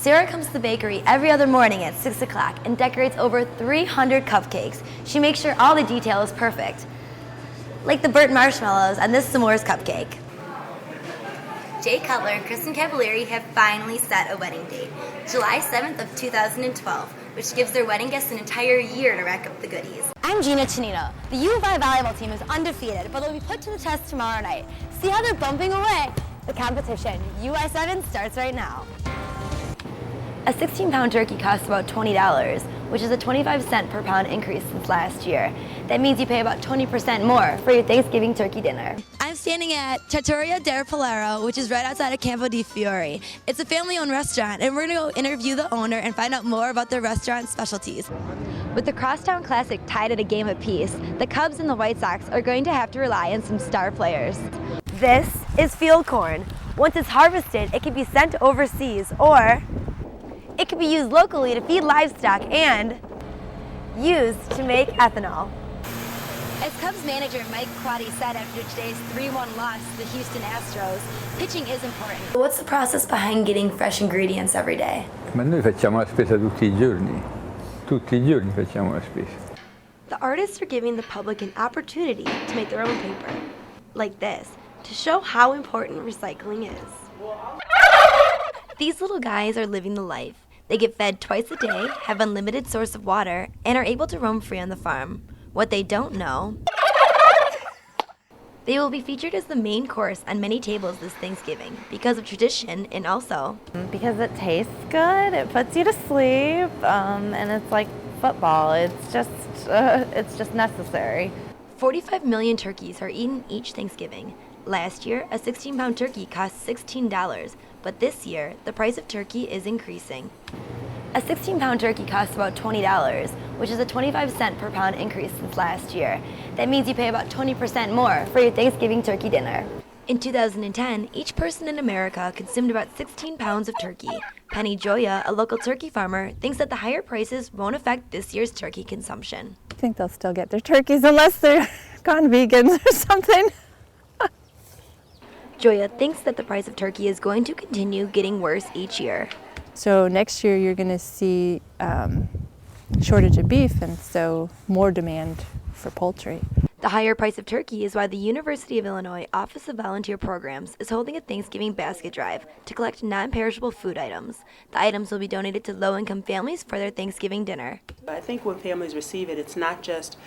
Sarah comes to the bakery every other morning at 6 o'clock and decorates over 300 cupcakes. She makes sure all the detail is perfect, like the burnt marshmallows on this s'mores cupcake. Jay Cutler and Kristen Cavalieri have finally set a wedding date, July 7th of 2012, which gives their wedding guests an entire year to rack up the goodies. I'm Gina Chinino. The U of I volleyball team is undefeated, but they'll be put to the test tomorrow night. See how they're bumping away? The competition, UI7, starts right now. A 16-pound turkey costs about $20, which is a 25-cent per pound increase since last year. That means you pay about 20% more for your Thanksgiving turkey dinner. I'm standing at Trattoria del Polaro, which is right outside of Campo di Fiori. It's a family-owned restaurant, and we're going to go interview the owner and find out more about their restaurant specialties. With the Crosstown Classic tied at a game apiece, the Cubs and the White Sox are going to have to rely on some star players. This is field corn. Once it's harvested, it can be sent overseas, or it can be used locally to feed livestock and used to make ethanol. As Cubs manager Mike Quaddy said after today's 3-1 loss to the Houston Astros, pitching is important. What's the process behind getting fresh ingredients every day? Ma noi facciamo la spesa tutti i giorni. Tutti i giorni facciamo la spesa. The artists are giving the public an opportunity to make their own paper, like this, to show how important recycling is. These little guys are living the life. They get fed twice a day, have unlimited source of water, and are able to roam free on the farm. What they don't know, they will be featured as the main course on many tables this Thanksgiving because of tradition and also because it tastes good, it puts you to sleep, and it's like football. It's just necessary. 45 million turkeys are eaten each Thanksgiving. Last year, a 16-pound turkey cost $16, but this year, the price of turkey is increasing. A 16-pound turkey costs about $20, which is a 25-cent per pound increase since last year. That means you pay about 20% more for your Thanksgiving turkey dinner. In 2010, each person in America consumed about 16 pounds of turkey. Penny Joya, a local turkey farmer, thinks that the higher prices won't affect this year's turkey consumption. I think they'll still get their turkeys unless they're gone vegans or something. Joya thinks that the price of turkey is going to continue getting worse each year. So next year you're going to see shortage of beef, and so more demand for poultry. The higher price of turkey is why the University of Illinois Office of Volunteer Programs is holding a Thanksgiving basket drive to collect non-perishable food items. The items will be donated to low-income families for their Thanksgiving dinner. I think when families receive it, it's not just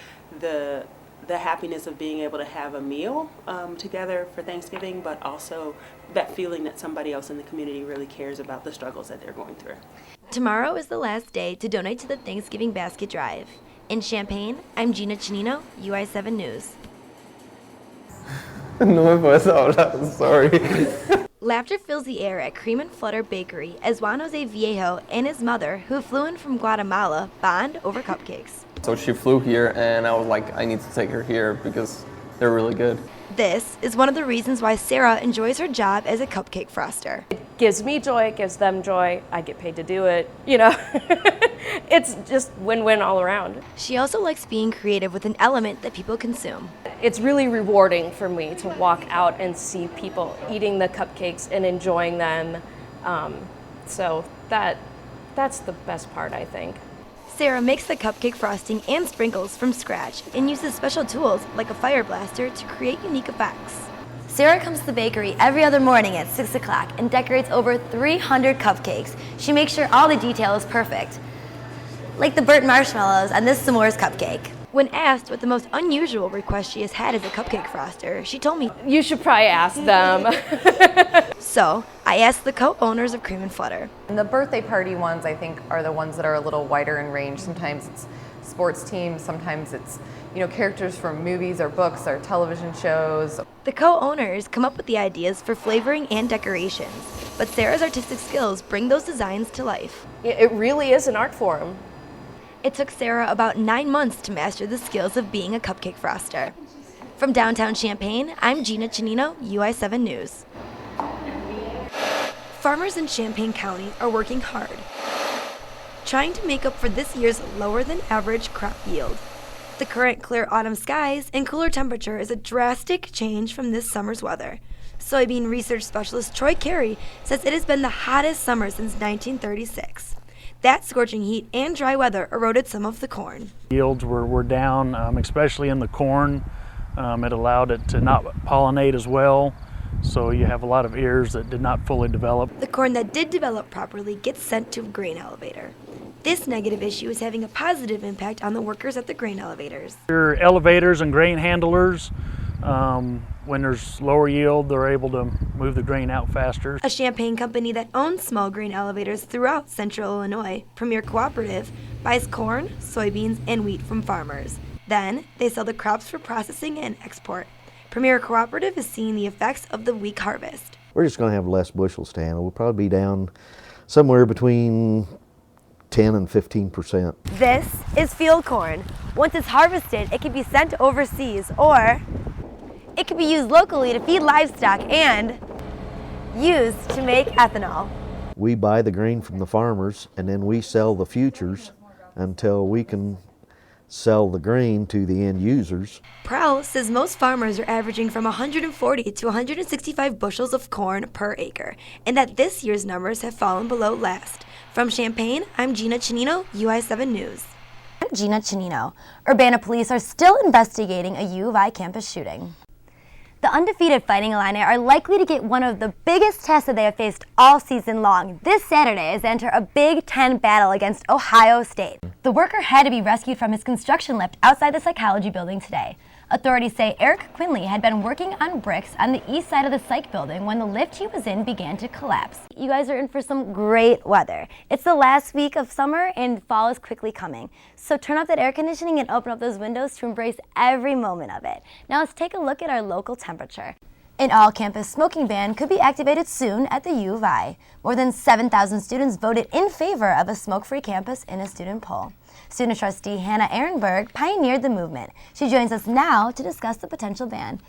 the happiness of being able to have a meal together for Thanksgiving, but also that feeling that somebody else in the community really cares about the struggles that they're going through. Tomorrow is the last day to donate to the Thanksgiving basket drive. In Champaign, I'm Gina Chinino, UI7 News. No me puedes hablar, sorry. Laughter fills the air at Cream and Flutter Bakery as Juan Jose Viejo and his mother, who flew in from Guatemala, bond over cupcakes. So she flew here, and I was like, I need to take her here because they're really good. This is one of the reasons why Sarah enjoys her job as a cupcake froster. It gives me joy, it gives them joy, I get paid to do it, you know. It's just win-win all around. She also likes being creative with an element that people consume. It's really rewarding for me to walk out and see people eating the cupcakes and enjoying them. So that's the best part, I think. Sarah makes the cupcake frosting and sprinkles from scratch and uses special tools like a fire blaster to create unique effects. Sarah comes to the bakery every other morning at 6 o'clock and decorates over 300 cupcakes. She makes sure all the detail is perfect, like the burnt marshmallows on this s'mores cupcake. When asked what the most unusual request she has had as a cupcake froster, she told me, You should probably ask them. So I asked the co-owners of Cream and Flutter. And the birthday party ones, I think, are the ones that are a little wider in range. Sometimes it's sports teams, sometimes it's, characters from movies or books or television shows. The co-owners come up with the ideas for flavoring and decorations, but Sarah's artistic skills bring those designs to life. It really is an art form. It took Sarah about 9 months to master the skills of being a cupcake froster. From downtown Champaign, I'm Gina Chinino, UI7 News. Farmers in Champaign County are working hard, trying to make up for this year's lower than average crop yield. The current clear autumn skies and cooler temperature is a drastic change from this summer's weather. Soybean research specialist Troy Carey says it has been the hottest summer since 1936. That scorching heat and dry weather eroded some of the corn. Yields were down, especially in the corn. It allowed it to not pollinate as well, so you have a lot of ears that did not fully develop. The corn that did develop properly gets sent to a grain elevator. This negative issue is having a positive impact on the workers at the grain elevators. Your elevators and grain handlers, when there's lower yield, they're able to move the grain out faster. A Champaign company that owns small grain elevators throughout central Illinois, Premier Cooperative, buys corn, soybeans, and wheat from farmers. Then, they sell the crops for processing and export. Premier Cooperative is seeing the effects of the weak harvest. We're just going to have less bushels to handle. We'll probably be down somewhere between 10 and 15%. This is field corn. Once it's harvested, it can be sent overseas, or it can be used locally to feed livestock and used to make ethanol. We buy the grain from the farmers, and then we sell the futures until we can sell the grain to the end users. Prowl says most farmers are averaging from 140 to 165 bushels of corn per acre, and that this year's numbers have fallen below last. From Champaign, I'm Gina Chinino, UI7 News. I'm Gina Chinino. Urbana police are still investigating a U of I campus shooting. The undefeated Fighting Illini are likely to get one of the biggest tests that they have faced all season long this Saturday as they enter a Big Ten battle against Ohio State. The worker had to be rescued from his construction lift outside the psychology building today. Authorities say Eric Quinley had been working on bricks on the east side of the psych building when the lift he was in began to collapse. You guys are in for some great weather. It's the last week of summer and fall is quickly coming. So turn off that air conditioning and open up those windows to embrace every moment of it. Now let's take a look at our local temperature. An all-campus smoking ban could be activated soon at the U of I. More than 7,000 students voted in favor of a smoke-free campus in a student poll. Student trustee Hannah Ehrenberg pioneered the movement. She joins us now to discuss the potential ban.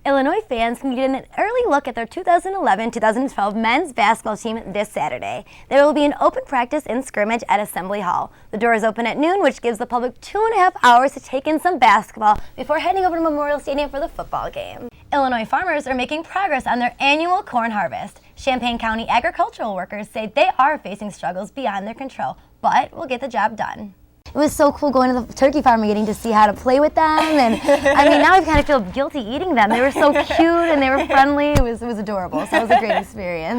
Illinois fans can get an early look at their 2011-2012 men's basketball team this Saturday. There will be an open practice and scrimmage at Assembly Hall. The doors open at noon, which gives the public 2.5 hours to take in some basketball before heading over to Memorial Stadium for the football game. Illinois farmers are making progress on their annual corn harvest. Champaign County agricultural workers say they are facing struggles beyond their control, but will get the job done. It was so cool going to the turkey farm and getting to see how to play with them, and I mean, now I kind of feel guilty eating them. They were so cute and they were friendly. It was adorable, so it was a great experience.